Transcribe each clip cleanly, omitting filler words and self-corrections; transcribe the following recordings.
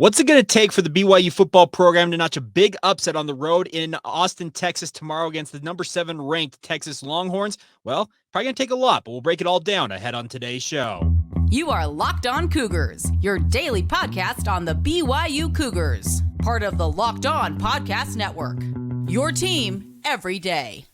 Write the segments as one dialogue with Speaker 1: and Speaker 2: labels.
Speaker 1: What's it going to take for the BYU football program to notch a big upset on the road in Austin, Texas tomorrow against the number 7 ranked Texas Longhorns? Well, probably going to take a lot, but we'll break it all down ahead on today's show.
Speaker 2: You are Locked On Cougars, your daily podcast on the BYU Cougars, part of the Locked On Podcast Network. Your team every day.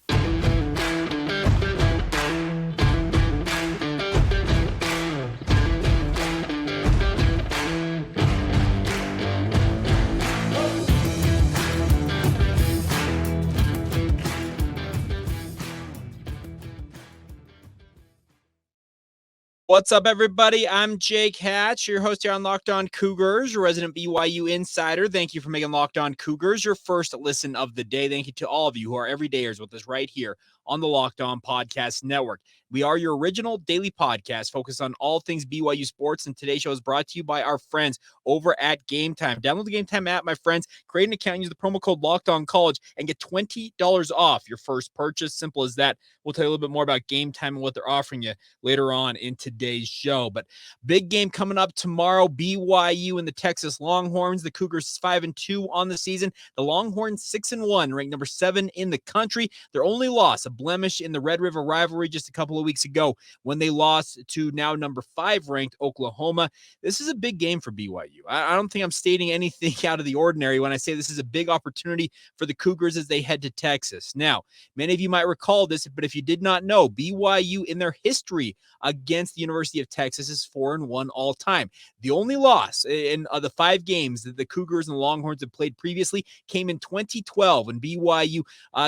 Speaker 1: What's up, everybody? I'm Jake Hatch, your host here on Locked On Cougars, your resident BYU insider. Thank you for making Locked On Cougars your first listen of the day. Thank you to all of you who are everydayers with us right here on the Locked On Podcast Network. We are your original daily podcast focused on all things BYU sports, and today's show is brought to you by our friends over at GameTime. Download the GameTime app, my friends. Create an account, use the promo code LOCKEDONCollege, and get $20 off your first purchase. Simple as that. We'll tell you a little bit more about GameTime and what they're offering you later on in today's show. But big game coming up tomorrow, BYU and the Texas Longhorns. The Cougars 5-2 on the season. The Longhorns 6-1, ranked number 7 in the country. Their only loss, a blemish in the Red River rivalry just a couple of weeks ago when they lost to now number 5 ranked Oklahoma. This is a big game for BYU. I don't think I'm stating anything out of the ordinary when I say this is a big opportunity for the Cougars as they head to Texas. Now, many of you might recall this, but if you did not know, BYU in their history against the University of Texas is 4-1 all time. The only loss in the 5 games that the Cougars and the Longhorns have played previously came in 2012 when BYU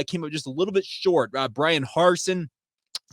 Speaker 1: came up just a little bit short. Brian Harsin,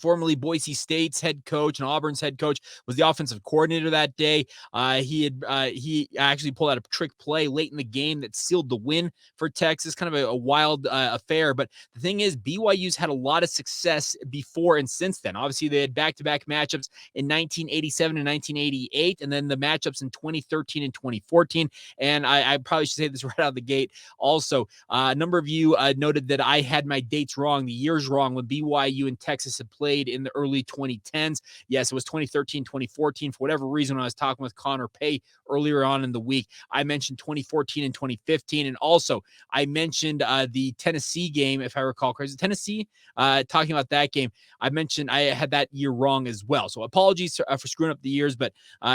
Speaker 1: formerly Boise State's head coach and Auburn's head coach, was the offensive coordinator that day. He actually pulled out a trick play late in the game that sealed the win for Texas. Kind of a wild affair. But the thing is, BYU's had a lot of success before and since then. Obviously, they had back-to-back matchups in 1987 and 1988, and then the matchups in 2013 and 2014. And I probably should say this right out of the gate. Also, a number of you noted that I had my dates wrong, the years wrong, when BYU and Texas had played in the early 2010s. Yes, it was 2013, 2014. For whatever reason, when I was talking with Connor Pay earlier on in the week, I mentioned 2014 and 2015. And also, I mentioned the Tennessee game, if I recall correctly. Tennessee, talking about that game, I mentioned I had that year wrong as well. So apologies for screwing up the years, but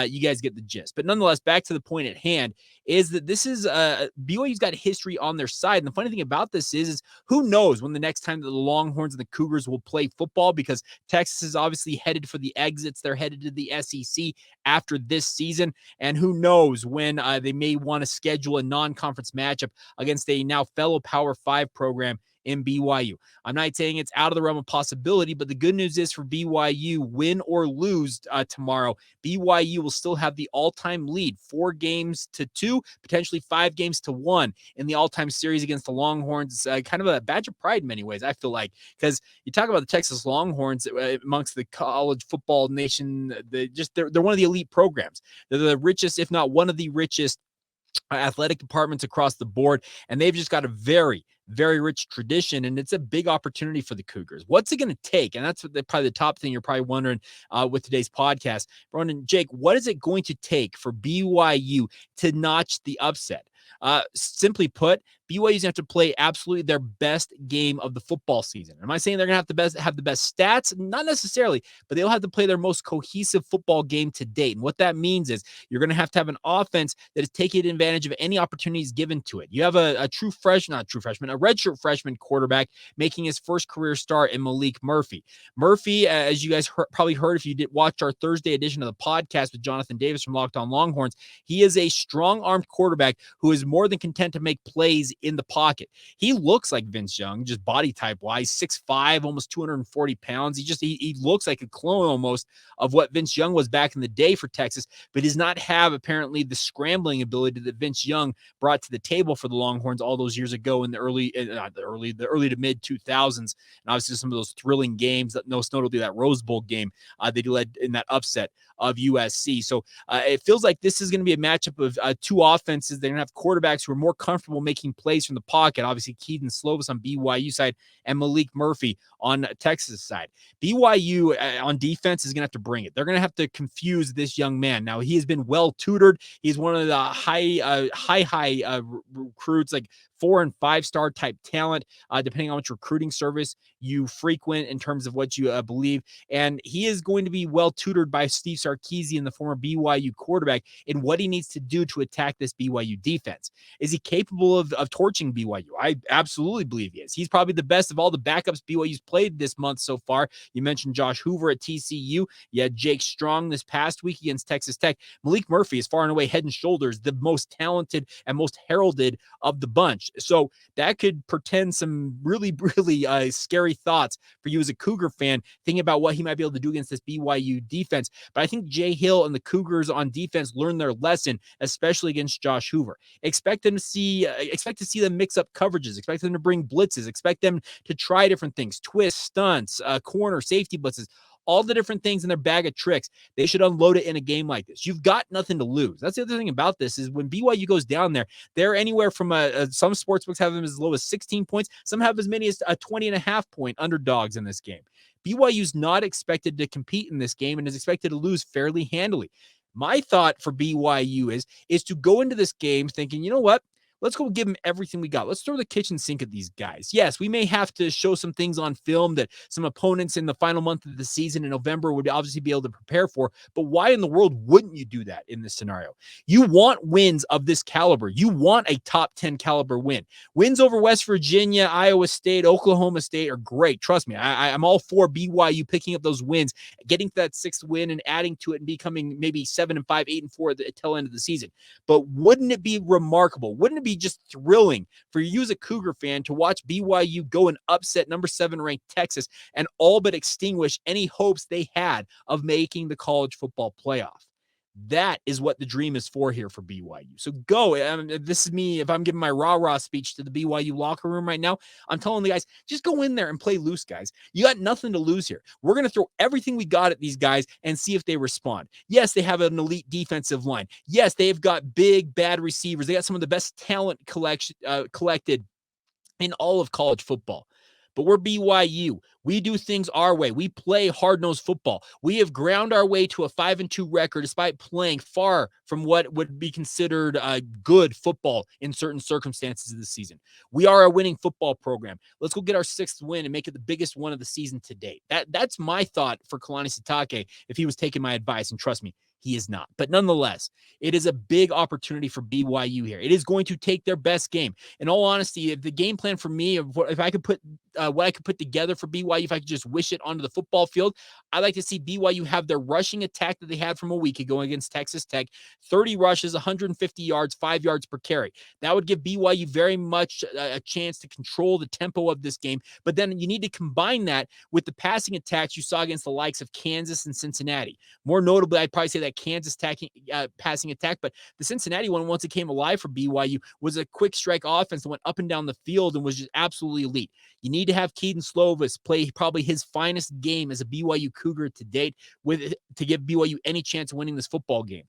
Speaker 1: you guys get the gist. But nonetheless, back to the point at hand is that this is BYU's got history on their side. And the funny thing about this is who knows when the next time that the Longhorns and the Cougars will play football, because Texas is obviously headed for the exits. They're headed to the SEC after this season. And who knows when they may want to schedule a non-conference matchup against a now fellow Power 5 program in BYU. I'm not saying it's out of the realm of possibility, but the good news is for BYU, win or lose tomorrow, BYU will still have the all-time lead, 4-2, potentially 5-1 in the all-time series against the Longhorns. Kind of a badge of pride in many ways, I feel like, because you talk about the Texas Longhorns amongst the college football nation, they're one of the elite programs. They're the richest, if not one of the richest athletic departments across the board, and they've just got a very, very rich tradition, and it's a big opportunity for the Cougars. What's it going to take? And that's probably the top thing you're probably wondering with today's podcast. Ronan, Jake, what is it going to take for BYU to notch the upset? Simply put, BYU's going to have to play absolutely their best game of the football season. Am I saying they're going to have the best stats? Not necessarily, but they'll have to play their most cohesive football game to date. And what that means is you're going to have an offense that is taking advantage of any opportunities given to it. You have a redshirt freshman quarterback making his first career start in Maalik Murphy. Murphy, as you guys probably heard if you did watch our Thursday edition of the podcast with Jonathan Davis from Locked On Longhorns, he is a strong-armed quarterback who is more than content to make plays in the pocket. He looks like Vince Young, just body type wise, 6'5", almost 240 pounds. He looks like a clone almost of what Vince Young was back in the day for Texas, but does not have apparently the scrambling ability that Vince Young brought to the table for the Longhorns all those years ago in the early to mid 2000s. And obviously some of those thrilling games, most notably that Rose Bowl game that he led in that upset of USC. So it feels like this is going to be a matchup of two offenses. They're going to have quarterbacks who are more comfortable making plays plays from the pocket. Obviously, Kedon Slovis on BYU side and Maalik Murphy on Texas side. BYU on defense is going to have to bring it. They're going to have to confuse this young man. Now, he has been well tutored. He's one of the high recruits, like 4 and 5 star type talent, depending on which recruiting service you frequent in terms of what you believe. And he is going to be well tutored by Steve Sarkisian, the former BYU quarterback, in what he needs to do to attack this BYU defense. Is he capable of torching BYU? I absolutely believe he is. He's probably the best of all the backups BYU's played this month so far. You mentioned Josh Hoover at TCU. You had Jake Strong this past week against Texas Tech. Maalik Murphy is far and away head and shoulders the most talented and most heralded of the bunch. So that could portend some really, really scary thoughts for you as a Cougar fan, thinking about what he might be able to do against this BYU defense. But I think Jay Hill and the Cougars on defense learned their lesson, especially against Josh Hoover. Expect to see them mix up coverages. Expect them to bring blitzes. Expect them to try different things, twists, stunts, corner, safety blitzes. All the different things in their bag of tricks. They should unload it in a game like this. You've got nothing to lose. That's the other thing about this is when BYU goes down there, they're anywhere from some sportsbooks have them as low as 16 points. Some have as many as 20.5 point underdogs in this game. BYU's not expected to compete in this game and is expected to lose fairly handily. My thought for BYU is to go into this game thinking, you know what? Let's go give them everything we got. Let's throw the kitchen sink at these guys. Yes, we may have to show some things on film that some opponents in the final month of the season in November would obviously be able to prepare for, but why in the world wouldn't you do that in this scenario? You want wins of this caliber. You want a top 10 caliber win. Wins over West Virginia, Iowa State, Oklahoma State are great. Trust me, I'm all for BYU picking up those wins, getting to that 6th win and adding to it and becoming maybe 7-5, 8-4 at the tail end of the season. But wouldn't it be remarkable? Wouldn't it be just thrilling for you as a Cougar fan to watch BYU go and upset number 7 ranked Texas and all but extinguish any hopes they had of making the college football playoff? That is what the dream is for here for BYU. So go. This is me. If I'm giving my rah-rah speech to the BYU locker room right now, I'm telling the guys, just go in there and play loose, guys. You got nothing to lose here. We're going to throw everything we got at these guys and see if they respond. Yes, they have an elite defensive line. Yes, they've got big, bad receivers. They got some of the best talent collected in all of college football. But we're BYU. We do things our way. We play hard-nosed football. We have ground our way to a 5-2 record despite playing far from what would be considered good football in certain circumstances of the season. We are a winning football program. Let's go get our 6th win and make it the biggest one of the season to date. That's my thought for Kalani Sitake if he was taking my advice, and trust me, he is not. But nonetheless, it is a big opportunity for BYU here. It is going to take their best game. In all honesty, if the game plan for me, if I could put what I could put together for BYU, if I could just wish it onto the football field, I'd like to see BYU have their rushing attack that they had from a week ago against Texas Tech, 30 rushes, 150 yards, 5 yards per carry. That would give BYU very much a chance to control the tempo of this game. But then you need to combine that with the passing attacks you saw against the likes of Kansas and Cincinnati. More notably, I'd probably say that Kansas passing attack, but the Cincinnati one, once it came alive for BYU, was a quick strike offense that went up and down the field and was just absolutely elite. You need to have Kedon Slovis play probably his finest game as a BYU Cougar to date to give BYU any chance of winning this football game.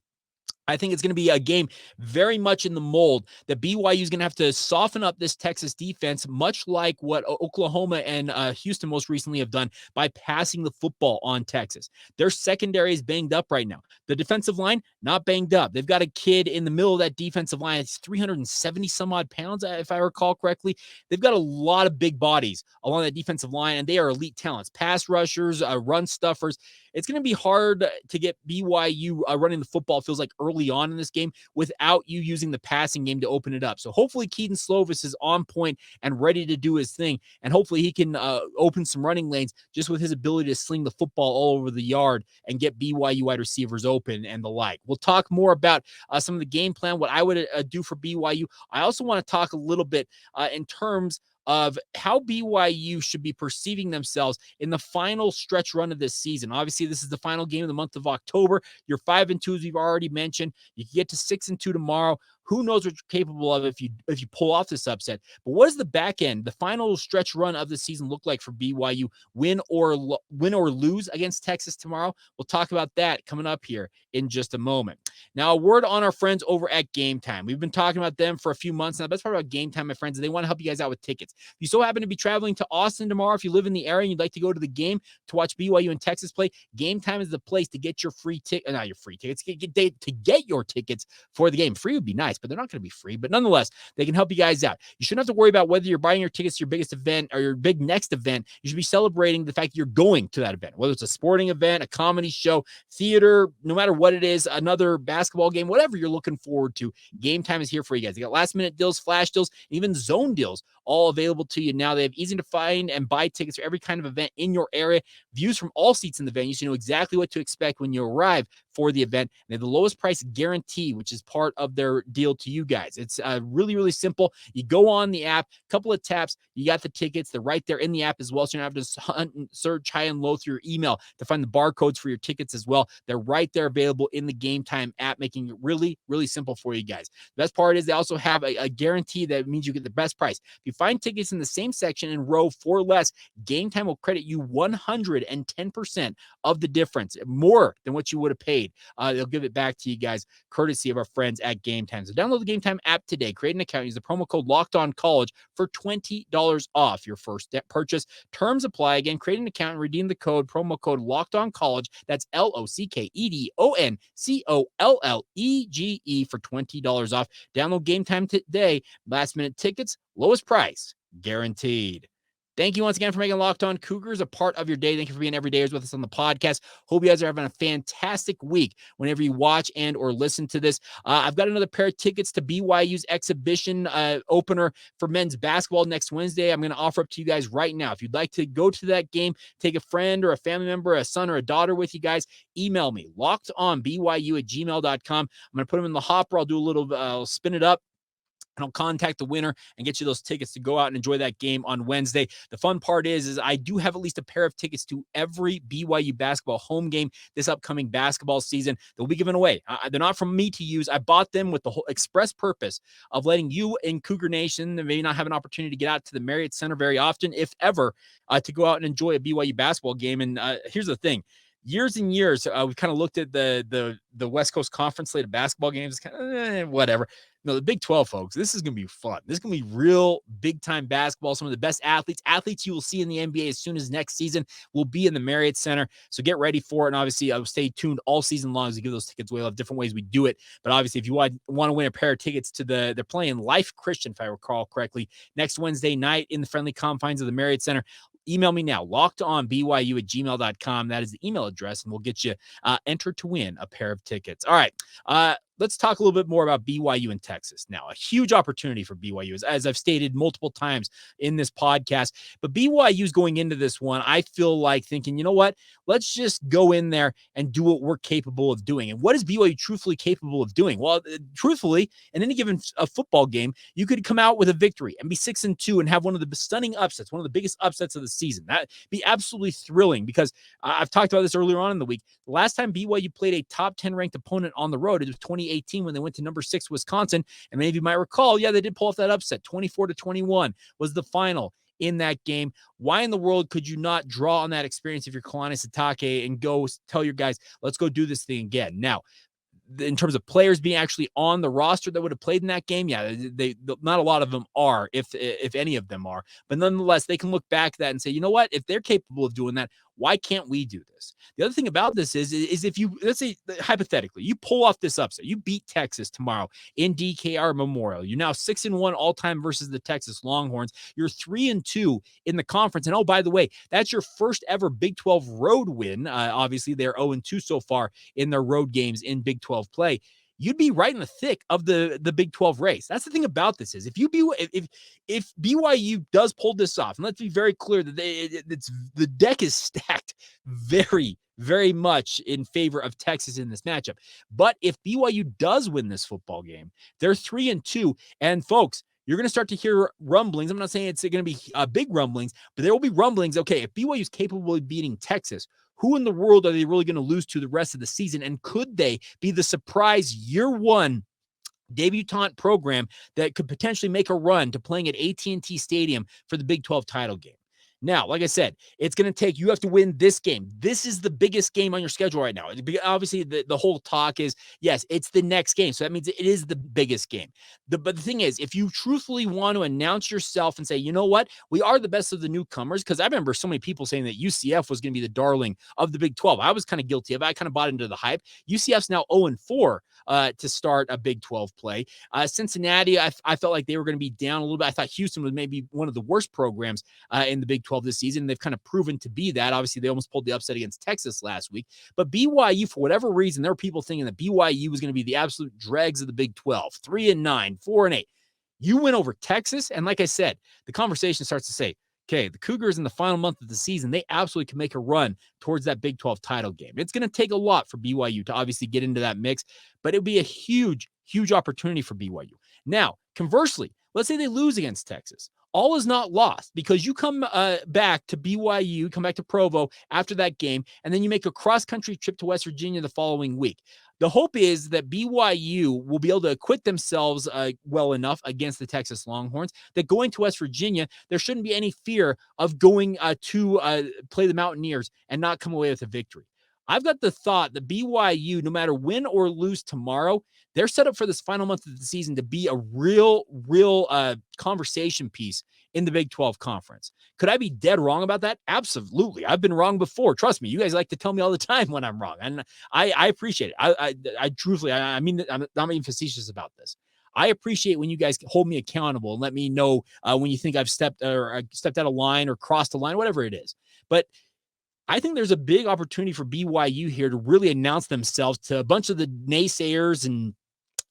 Speaker 1: I think it's going to be a game very much in the mold that BYU is going to have to soften up this Texas defense, much like what Oklahoma and Houston most recently have done by passing the football on Texas. Their secondary is banged up right now. The defensive line, not banged up. They've got a kid in the middle of that defensive line. It's 370 some odd pounds, if I recall correctly. They've got a lot of big bodies along that defensive line, and they are elite talents. Pass rushers, run stuffers. It's going to be hard to get BYU running the football, feels like early on in this game, without you using the passing game to open it up. So hopefully Kedon Slovis is on point and ready to do his thing, and hopefully he can open some running lanes just with his ability to sling the football all over the yard and get BYU wide receivers open and the like. We'll talk more about some of the game plan, what I would do for BYU. I also want to talk a little bit in terms of how BYU should be perceiving themselves in the final stretch run of this season. Obviously, this is the final game of the month of October. You're 5-2, as we've already mentioned. You can get to 6-2 tomorrow. Who knows what you're capable of if you pull off this upset? But what does the back end, the final stretch run of the season look like for BYU? Win or lose against Texas tomorrow? We'll talk about that coming up here in just a moment. Now, a word on our friends over at GameTime. We've been talking about them for a few months now. The best part about GameTime, my friends, is they want to help you guys out with tickets. If you so happen to be traveling to Austin tomorrow, if you live in the area and you'd like to go to the game to watch BYU and Texas play, GameTime is the place to get your free ticket, not your free tickets, to get your tickets for the game. Free would be nice, but they're not going to be free. But nonetheless, they can help you guys out. You shouldn't have to worry about whether you're buying your tickets to your biggest event or your big next event. You should be celebrating the fact that you're going to that event, whether it's a sporting event, a comedy show, theater, no matter what it is, another basketball game, whatever you're looking forward to. GameTime is here for you guys. They got last minute deals, flash deals, even zone deals, all available to you now. They have easy to find and buy tickets for every kind of event in your area. Views from all seats in the venue, so you know exactly what to expect when you arrive for the event. And they have the lowest price guarantee, which is part of their deal to you guys. It's really, really simple. You go on the app, couple of taps, you got the tickets. They're right there in the app as well, so you don't have to hunt and search high and low through your email to find the barcodes for your tickets as well. They're right there available in the GameTime app, making it really, really simple for you guys. The best part is they also have a guarantee that means you get the best price. If you find tickets in the same section in row for less, GameTime will credit you 110% of the difference, more than what you would have paid. They'll give it back to you guys, courtesy of our friends at GameTime. So download the GameTime app today, create an account, use the promo code LOCKEDONCollege for $20 off your first purchase. Terms apply. Again, create an account and redeem the promo code LOCKEDONCollege. That's LOCKEDONCOLLEGE for $20 off. Download GameTime today. Last minute tickets, lowest price, guaranteed. Thank you once again for making Locked On Cougars a part of your day. Thank you for being everydayers with us on the podcast. Hope you guys are having a fantastic week whenever you watch and or listen to this. I've got another pair of tickets to BYU's exhibition opener for men's basketball next Wednesday. I'm going to offer up to you guys right now. If you'd like to go to that game, take a friend or a family member, a son or a daughter with you guys, email me, lockedonbyu@gmail.com. I'm going to put them in the hopper. I'll do a little, I'll spin it up, and I'll contact the winner and get you those tickets to go out and enjoy that game on Wednesday. The fun part is I do have at least a pair of tickets to every BYU basketball home game this upcoming basketball season. They'll be given away. They're not from me to use. I bought them with the whole express purpose of letting you in Cougar Nation that may not have an opportunity to get out to the Marriott Center very often, if ever, to go out and enjoy a BYU basketball game. And here's the thing. Years and years, we've kind of looked at the West Coast Conference slate of basketball games, kind of whatever. No, the Big 12, folks, this is going to be fun. This is going to be real big-time basketball. Some of the best athletes you will see in the NBA as soon as next season will be in the Marriott Center. So get ready for it. And obviously, I will stay tuned all season long as we give those tickets away. We'll have different ways we do it. But obviously, if you want to win a pair of tickets to they're playing Life Christian, if I recall correctly, next Wednesday night in the friendly confines of the Marriott Center. Email me now, lockedonbyu@gmail.com. That is the email address, and we'll get you entered to win a pair of tickets. All right. Let's talk a little bit more about BYU and Texas. Now, a huge opportunity for BYU, as I've stated multiple times in this podcast. But BYU is going into this one, I feel like thinking, you know what? Let's just go in there and do what we're capable of doing. And what is BYU truthfully capable of doing? Well, truthfully, in any given football game, you could come out with a victory and be 6-2 and have one of the stunning upsets, one of the biggest upsets of the season. That'd be absolutely thrilling because I've talked about this earlier on in the week. The last time BYU played a top 10 ranked opponent on the road, it was 2018 when they went to number 6 Wisconsin. And many of you might recall, they did pull off that upset. 24-21 was the final in that game. Why in the world could you not draw on that experience if you're Kalani Sitake and go tell your guys, let's go do this thing again? Now, in terms of players being actually on the roster that would have played in that game, they not a lot of them are, if any of them are. But nonetheless, they can look back at that and say, you know what? If they're capable of doing that, why can't we do this? The other thing about this is if you, let's say, hypothetically, you pull off this upset, you beat Texas tomorrow in DKR Memorial. You're now 6-1 all-time versus the Texas Longhorns. You're 3-2 in the conference. And oh, by the way, that's your first ever Big 12 road win. Obviously, they're 0-2 so far in their road games in Big 12 play. You'd be right in the thick of the Big 12 race. That's the thing about this is if BYU does pull this off, and let's be very clear that the deck is stacked very, very much in favor of Texas in this matchup. But if BYU does win this football game, they're 3-2, and folks, you're going to start to hear rumblings. I'm not saying it's going to be big rumblings, but there will be rumblings. Okay, if BYU is capable of beating Texas, who in the world are they really going to lose to the rest of the season? And could they be the surprise year one debutante program that could potentially make a run to playing at AT&T Stadium for the Big 12 title game. Now, like I said, it's going to take, you have to win this game. This is the biggest game on your schedule right now. Obviously, the whole talk is, yes, it's the next game. So that means it is the biggest game. But the thing is, if you truthfully want to announce yourself and say, you know what, we are the best of the newcomers, because I remember so many people saying that UCF was going to be the darling of the Big 12. I was kind of guilty of it. I kind of bought into the hype. UCF's now 0-4 to start a Big 12 play. Cincinnati, I felt like they were going to be down a little bit. I thought Houston was maybe one of the worst programs in the Big 12 this season. They've kind of proven to be that. Obviously, they almost pulled the upset against Texas last week. But BYU, for whatever reason, there were people thinking that BYU was going to be the absolute dregs of the Big 12, 3-9, 4-8. You win over Texas, and like I said, the conversation starts to say, okay, the Cougars in the final month of the season, they absolutely can make a run towards that Big 12 title game. It's going to take a lot for BYU to obviously get into that mix, but it'll be a huge, huge opportunity for BYU. Now, conversely, let's say they lose against Texas. All is not lost, because you come back to BYU, come back to Provo after that game, and then you make a cross-country trip to West Virginia the following week. The hope is that BYU will be able to acquit themselves well enough against the Texas Longhorns that going to West Virginia, there shouldn't be any fear of going to play the Mountaineers and not come away with a victory. I've got the thought that BYU, no matter win or lose tomorrow, they're set up for this final month of the season to be a real conversation piece in the Big 12 conference. Could I be dead wrong about that? Absolutely. I've been wrong before. Trust me. You guys like to tell me all the time when I'm wrong, and I appreciate it. I truthfully, I mean, I'm not being facetious about this. I appreciate when you guys hold me accountable and let me know when you think I've stepped out of line or crossed a line, whatever it is. But I think there's a big opportunity for BYU here to really announce themselves to a bunch of the naysayers and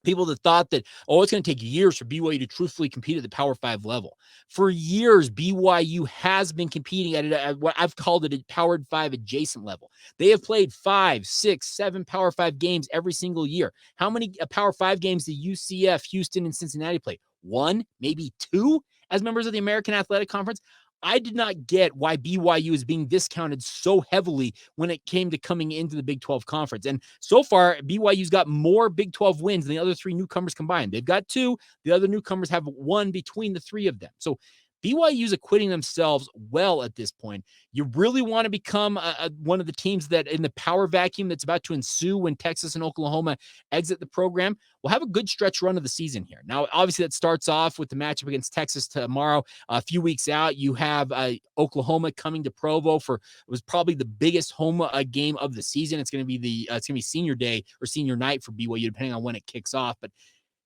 Speaker 1: people that thought that, oh, it's going to take years for BYU to truthfully compete at the Power 5 level. For years, BYU has been competing at what I've called it a Power 5 adjacent level. They have played 5, 6, 7 Power 5 games every single year. How many Power 5 games did UCF, Houston, and Cincinnati play? 1, maybe 2 as members of the American Athletic Conference? I did not get why BYU is being discounted so heavily when it came to coming into the Big 12 conference. And so far, BYU's got more Big 12 wins than the other 3 newcomers combined. They've got 2. The other newcomers have 1 between the 3 of them. So BYU's acquitting themselves well at this point. You really want to become one of the teams that in the power vacuum that's about to ensue when Texas and Oklahoma exit the program, we'll have a good stretch run of the season here. Now, obviously, that starts off with the matchup against Texas tomorrow. A few weeks out, you have Oklahoma coming to Provo for it was probably the biggest home game of the season. It's going to be senior day or senior night for BYU, depending on when it kicks off. But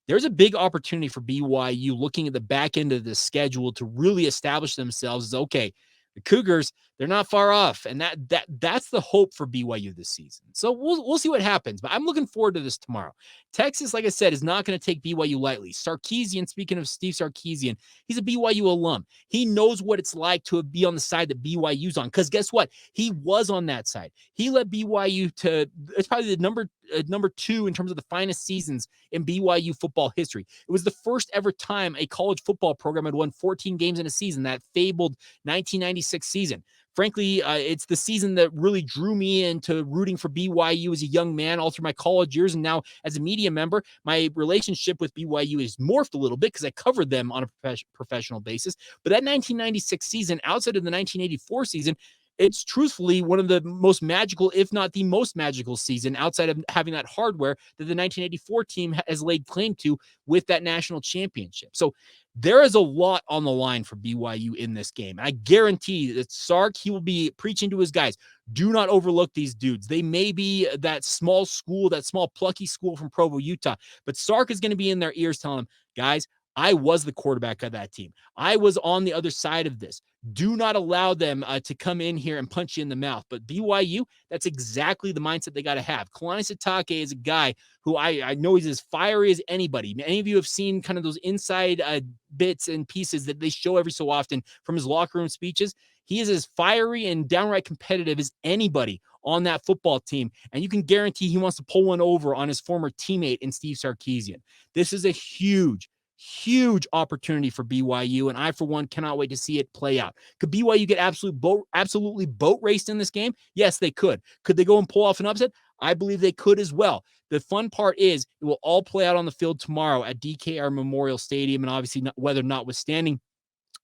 Speaker 1: there's a big opportunity for BYU looking at the back end of the schedule to really establish themselves as, okay, the Cougars, they're not far off. And that's the hope for BYU this season. So we'll see what happens, but I'm looking forward to this tomorrow. Texas, like I said, is not going to take BYU lightly. Sarkisian, speaking of Steve Sarkisian, he's a BYU alum. He knows what it's like to be on the side that BYU's on, because guess what? He was on that side. He led BYU to, it's probably the number 2 in terms of the finest seasons in BYU football history. It was the first ever time a college football program had won 14 games in a season, that fabled 1996 season. Frankly, it's the season that really drew me into rooting for BYU as a young man all through my college years. And now as a media member, my relationship with BYU is morphed a little bit because I covered them on a professional basis. But that 1996 season, outside of the 1984 season, it's truthfully one of the most magical, if not the most magical season outside of having that hardware that the 1984 team has laid claim to with that national championship. So there is a lot on the line for BYU in this game. I guarantee that Sark, he will be preaching to his guys, do not overlook these dudes. They may be that small school, that small plucky school from Provo, Utah, but Sark is going to be in their ears telling them, guys, I was the quarterback of that team. I was on the other side of this. Do not allow them to come in here and punch you in the mouth. But BYU, that's exactly the mindset they got to have. Kalani Sitake is a guy who I know he's as fiery as anybody. Many of you have seen kind of those inside bits and pieces that they show every so often from his locker room speeches. He is as fiery and downright competitive as anybody on that football team. And you can guarantee he wants to pull one over on his former teammate in Steve Sarkisian. This is a huge opportunity for BYU, and I, for one, cannot wait to see it play out. Could BYU get absolutely boat raced in this game? Yes, they could. Could they go and pull off an upset? I believe they could as well. The fun part is it will all play out on the field tomorrow at DKR Memorial Stadium, and obviously weather notwithstanding,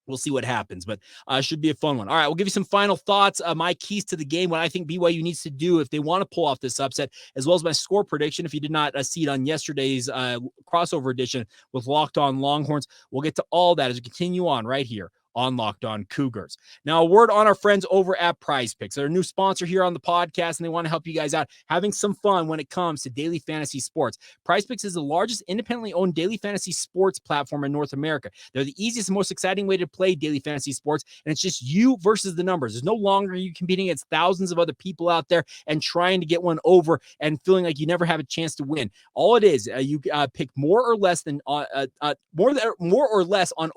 Speaker 1: we'll see what happens, but should be a fun one. All right, we'll give you some final thoughts. My keys to the game, what I think BYU needs to do if they want to pull off this upset, as well as my score prediction. If you did not see it on yesterday's crossover edition with Locked On Longhorns, we'll get to all that as we continue on right here on Locked On Cougars. Now, a word on our friends over at Prize Picks. They're a new sponsor here on the podcast, and they want to help you guys out having some fun when it comes to daily fantasy sports. Prize Picks is the largest independently owned daily fantasy sports platform in North America. They're the easiest and most exciting way to play daily fantasy sports, and it's just you versus the numbers. There's no longer you competing against thousands of other people out there and trying to get one over and feeling like you never have a chance to win. All it is, you pick more or less on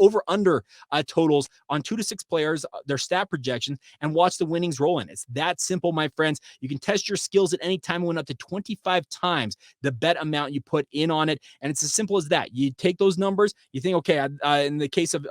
Speaker 1: over/under totals on 2 to 6 players, their stat projections, and watch the winnings roll in. It's that simple, my friends. You can test your skills at any time and win up to 25 times the bet amount you put in on it. And it's as simple as that. You take those numbers, you think, okay, in the case of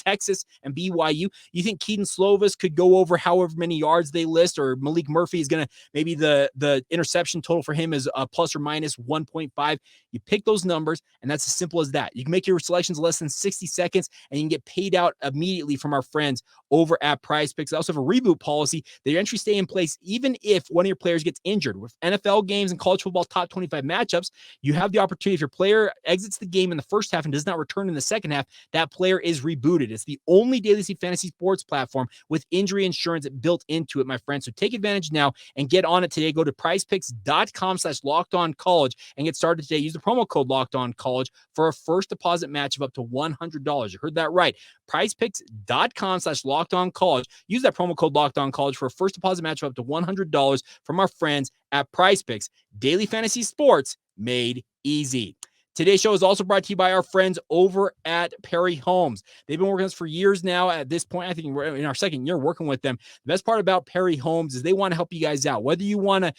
Speaker 1: Texas and BYU, you think Kedon Slovis could go over however many yards they list, or Maalik Murphy is going to, maybe the interception total for him is plus or minus 1.5. You pick those numbers, and that's as simple as that. You can make your selections less than 60 seconds, and you can get paid out immediately from our friends over at Prize Picks. They also have a reboot policy. Their entry stay in place even if one of your players gets injured. With NFL games and college football top 25 matchups, you have the opportunity, if your player exits the game in the first half and does not return in the second half, that player is rebooted. It's the only daily fantasy sports platform with injury insurance built into it, my friends. So take advantage now and get on it today. Go to prizepicks.com/lockedoncollege and get started today. Use the promo code LOCKEDONCollege for a first deposit match of up to $100. You heard that right. prizepicks.com/lockedoncollege. Use that promo code LOCKEDONCollege for a first deposit match of up to $100 from our friends at Prize Picks. Daily fantasy sports made easy. Today's show is also brought to you by our friends over at Perry Homes. They've been working with us for years now. At this point, I think we're in our second year working with them. The best part about Perry Homes is they want to help you guys out. Whether you want to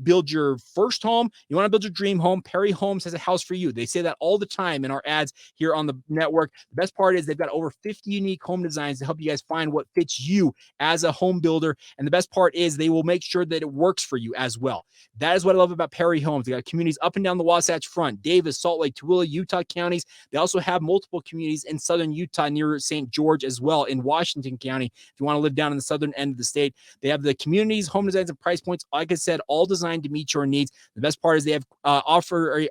Speaker 1: build your first home, you want to build your dream home, Perry Homes has a house for you. They say that all the time in our ads here on the network. The best part is they've got over 50 unique home designs to help you guys find what fits you as a home builder. And the best part is they will make sure that it works for you as well. That is what I love about Perry Homes. They got communities up and down the Wasatch Front, Davis, Salt Lake, Tooele, Utah counties. They also have multiple communities in southern Utah near St. George as well, in Washington County. If you want to live down in the southern end of the state, they have the communities, home designs, and price points. Like I said, all designed to meet your needs. The best part is they have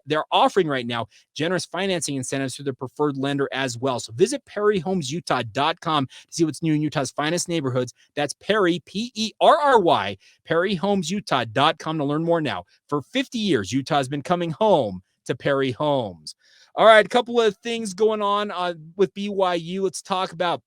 Speaker 1: they're offering right now generous financing incentives to their preferred lender as well. So visit PerryHomesUtah.com to see what's new in Utah's finest neighborhoods. That's Perry, Perry, PerryHomesUtah.com to learn more now. For 50 years, Utah has been coming home to Perry Homes. All right, a couple of things going on with BYU. Let's talk about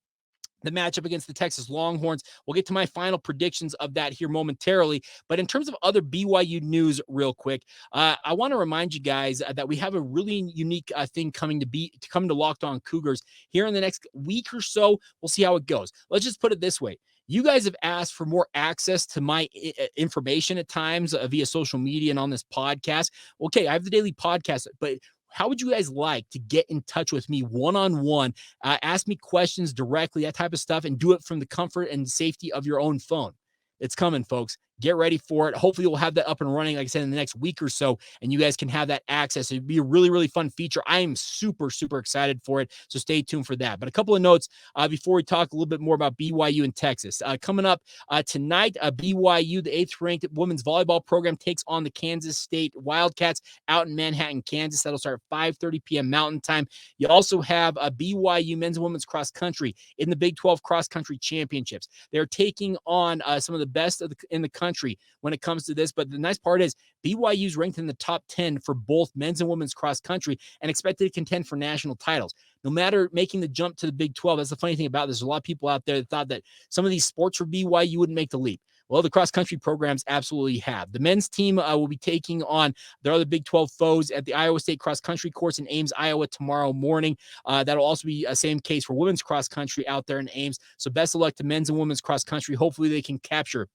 Speaker 1: the matchup against the Texas Longhorns. We'll get to my final predictions of that here momentarily. But in terms of other BYU news real quick, I want to remind you guys that we have a really unique thing coming to Locked On Cougars here in the next week or so. We'll see how it goes. Let's just put it this way. You guys have asked for more access to my information at times via social media and on this podcast. Okay, I have the daily podcast, but how would you guys like to get in touch with me one-on-one, ask me questions directly, that type of stuff, and do it from the comfort and safety of your own phone? It's coming, folks. Get ready for it. Hopefully we'll have that up and running, like I said, in the next week or so, and you guys can have that access. It'd be a really, really fun feature. I am super, super excited for it, so stay tuned for that. But a couple of notes before we talk a little bit more about BYU and Texas. Coming up tonight, BYU, the 8th-ranked women's volleyball program, takes on the Kansas State Wildcats out in Manhattan, Kansas. That'll start at 5:30 p.m. Mountain Time. You also have BYU men's and women's cross country in the Big 12 cross country championships. They're taking on some of the best in the country when it comes to this. But the nice part is BYU's ranked in the top 10 for both men's and women's cross country and expected to contend for national titles. No matter making the jump to the Big 12, that's the funny thing about this. There's a lot of people out there that thought that some of these sports for BYU wouldn't make the leap. Well, the cross-country programs absolutely have. The men's team will be taking on their other Big 12 foes at the Iowa State cross-country course in Ames, Iowa tomorrow morning. That'll also be the same case for women's cross-country out there in Ames. So best of luck to men's and women's cross-country. Hopefully they can capture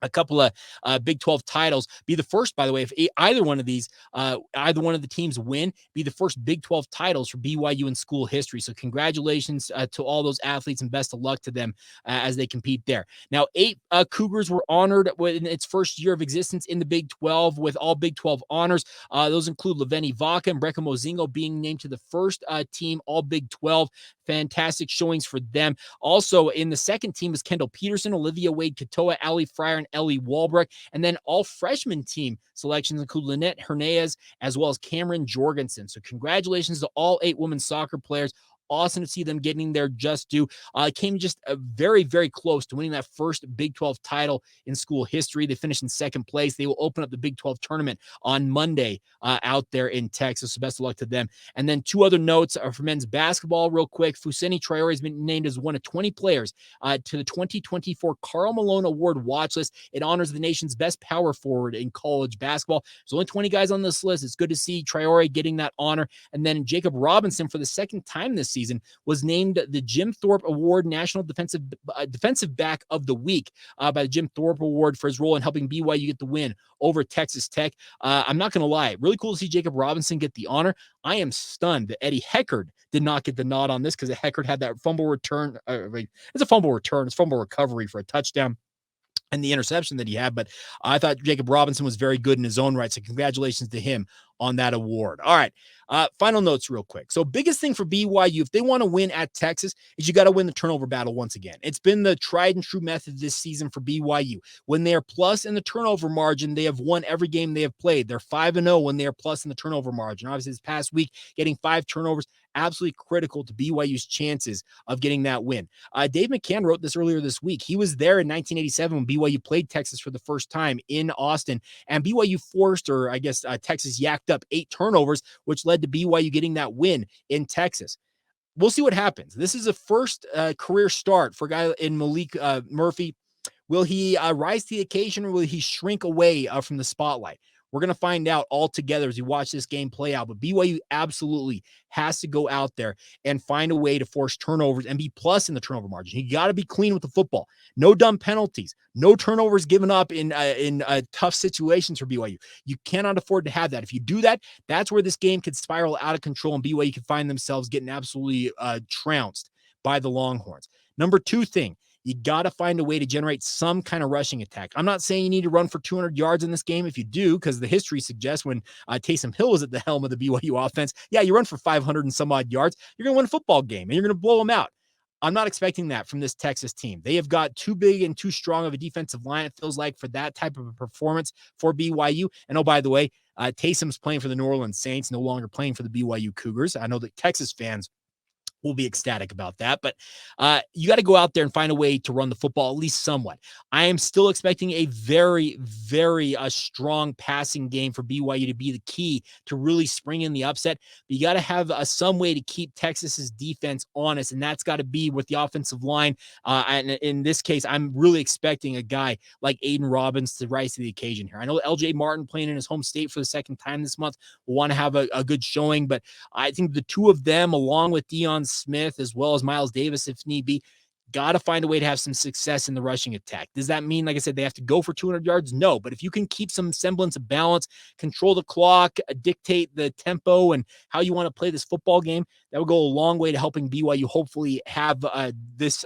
Speaker 1: a couple of Big 12 titles. Be the first, by the way, if either one of the teams win, be the first Big 12 titles for BYU in school history. So congratulations to all those athletes and best of luck to them as they compete there. Now, 8 Cougars were honored in its first year of existence in the Big 12 with all Big 12 honors. Those include Leveni Vaca and Brecka Mozingo being named to the first team all Big 12. Fantastic showings for them. Also in the second team was Kendall Peterson, Olivia Wade Katoa, Allie Fryer, and Ellie Walbrecht. And then all freshman team selections include Lynette Hernandez as well as Cameron Jorgensen. So congratulations to all 8 women's soccer players. Awesome to see them getting their just due. Came just very, very close to winning that first Big 12 title in school history. They finished in second place. They will open up the Big 12 tournament on Monday out there in Texas. So best of luck to them. And then 2 other notes for men's basketball real quick. Foussenyi Traore has been named as one of 20 players to the 2024 Karl Malone Award watch list. It honors the nation's best power forward in college basketball. There's only 20 guys on this list. It's good to see Traore getting that honor. And then Jacob Robinson, for the second time this season, was named the Jim Thorpe Award National Defensive Back of the Week by the Jim Thorpe Award for his role in helping BYU get the win over Texas Tech. I'm not going to lie. Really cool to see Jacob Robinson get the honor. I am stunned that Eddie Heckard did not get the nod on this because Heckard had that fumble return. It's a fumble return. It's fumble recovery for a touchdown and the interception that he had. But I thought Jacob Robinson was very good in his own right. So congratulations to him on that award. All right. Final notes real quick. So biggest thing for BYU, if they want to win at Texas, is you got to win the turnover battle once again. It's been the tried and true method this season for BYU. When they are plus in the turnover margin, they have won every game they have played. They're 5-0 when they are plus in the turnover margin. Obviously, this past week, getting 5 turnovers, absolutely critical to BYU's chances of getting that win. Dave McCann wrote this earlier this week. He was there in 1987 when BYU played Texas for the first time in Austin, and BYU forced, or I guess Texas yacked up 8 turnovers, which led to BYU getting that win in Texas. We'll see what happens. This is a first career start for a guy in Maalik Murphy. Will he rise to the occasion, or will he shrink away from the spotlight? We're going to find out all together as we watch this game play out. But BYU absolutely has to go out there and find a way to force turnovers and be plus in the turnover margin. You got to be clean with the football. No dumb penalties. No turnovers given up in tough situations for BYU. You cannot afford to have that. If you do that, that's where this game could spiral out of control and BYU could find themselves getting absolutely trounced by the Longhorns. Number 2 thing, you got to find a way to generate some kind of rushing attack. I'm not saying you need to run for 200 yards in this game. If you do, because the history suggests when Taysom Hill was at the helm of the BYU offense, yeah, you run for 500 and some odd yards, you're going to win a football game and you're going to blow them out. I'm not expecting that from this Texas team. They have got too big and too strong of a defensive line, it feels like, for that type of a performance for BYU. And oh, by the way, Taysom's playing for the New Orleans Saints, no longer playing for the BYU Cougars. I know that Texas fans will be ecstatic about that, but you got to go out there and find a way to run the football at least somewhat. I am still expecting a very, very strong passing game for BYU to be the key to really spring in the upset. But you got to have some way to keep Texas's defense honest, and that's got to be with the offensive line. And in this case, I'm really expecting a guy like Aiden Robbins to rise to the occasion here. I know LJ Martin, playing in his home state for the second time this month, will want to have a good showing, but I think the two of them, along with Deion Smith as well as Miles Davis, if need be, got to find a way to have some success in the rushing attack. Does that mean, like I said, they have to go for 200 yards? No, but if you can keep some semblance of balance, control the clock, dictate the tempo and how you want to play this football game, that will go a long way to helping BYU hopefully have this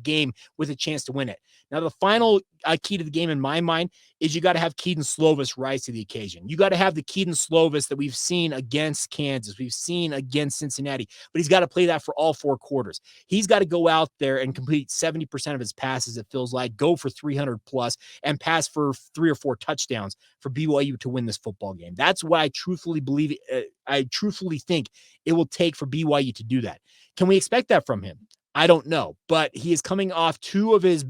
Speaker 1: game with a chance to win it. Now, the final key to the game in my mind is you got to have Kedon Slovis rise to the occasion. You got to have the Kedon Slovis that we've seen against Kansas, we've seen against Cincinnati, but he's got to play that for all 4 quarters. He's got to go out there and complete 70% of his passes, it feels like, go for 300 plus and pass for 3 or 4 touchdowns for BYU to win this football game. That's what I truthfully believe. I truthfully think it will take for BYU to do that. Can we expect that from him? I don't know, but he is coming off 2 of his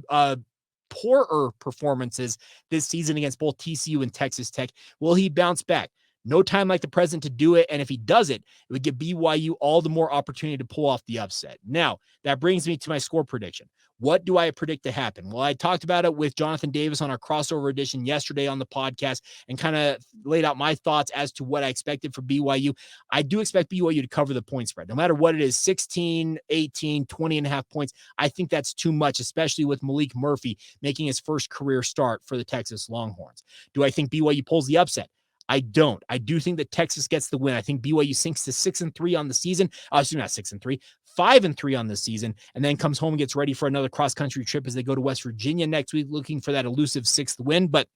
Speaker 1: poorer performances this season against both TCU and Texas Tech. Will he bounce back? No time like the present to do it. And if he does it, it would give BYU all the more opportunity to pull off the upset. Now, that brings me to my score prediction. What do I predict to happen? Well, I talked about it with Jonathan Davis on our crossover edition yesterday on the podcast and kind of laid out my thoughts as to what I expected for BYU. I do expect BYU to cover the point spread. No matter what it is, 16, 18, 20 and a half points. I think that's too much, especially with Maalik Murphy making his first career start for the Texas Longhorns. Do I think BYU pulls the upset? I don't. I do think that Texas gets the win. I think BYU sinks to 6-3 on the season. Not 6-3, 5-3 on the season, and then comes home and gets ready for another cross-country trip as they go to West Virginia next week, looking for that elusive 6th win. But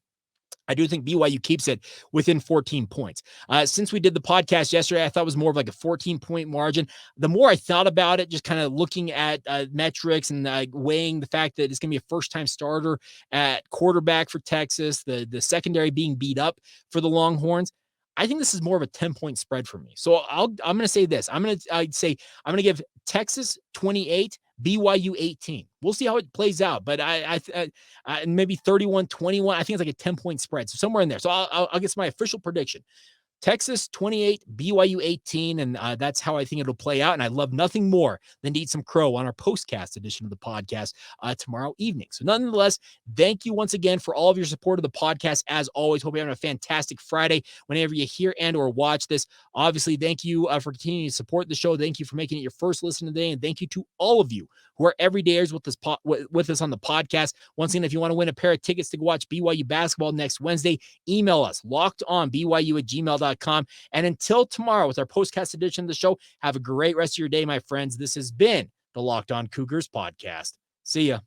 Speaker 1: I do think BYU keeps it within 14 points. Since we did the podcast yesterday, I thought it was more of like a 14-point margin. The more I thought about it, just kind of looking at metrics and weighing the fact that it's going to be a first-time starter at quarterback for Texas, the secondary being beat up for the Longhorns, I think this is more of a 10-point spread for me. So I'm going to say this. I'm going to give Texas 28, BYU 18. We'll see how it plays out, but I maybe 31-21. I think it's like a 10-point spread, so somewhere in there. So I'll get my official prediction. Texas 28, BYU 18, and that's how I think it'll play out. And I love nothing more than to eat some crow on our postcast edition of the podcast tomorrow evening. So nonetheless, thank you once again for all of your support of the podcast. As always, hope you're having a fantastic Friday whenever you hear and or watch this. Obviously, thank you for continuing to support the show. Thank you for making it your first listen today, and thank you to all of you who are everydayers with us on the podcast. Once again, if you want to win a pair of tickets to go watch BYU basketball next Wednesday, email us lockedonbyu@gmail.com. And until tomorrow with our postcast edition of the show, have a great rest of your day, my friends. This has been the Locked On Cougars podcast. See ya.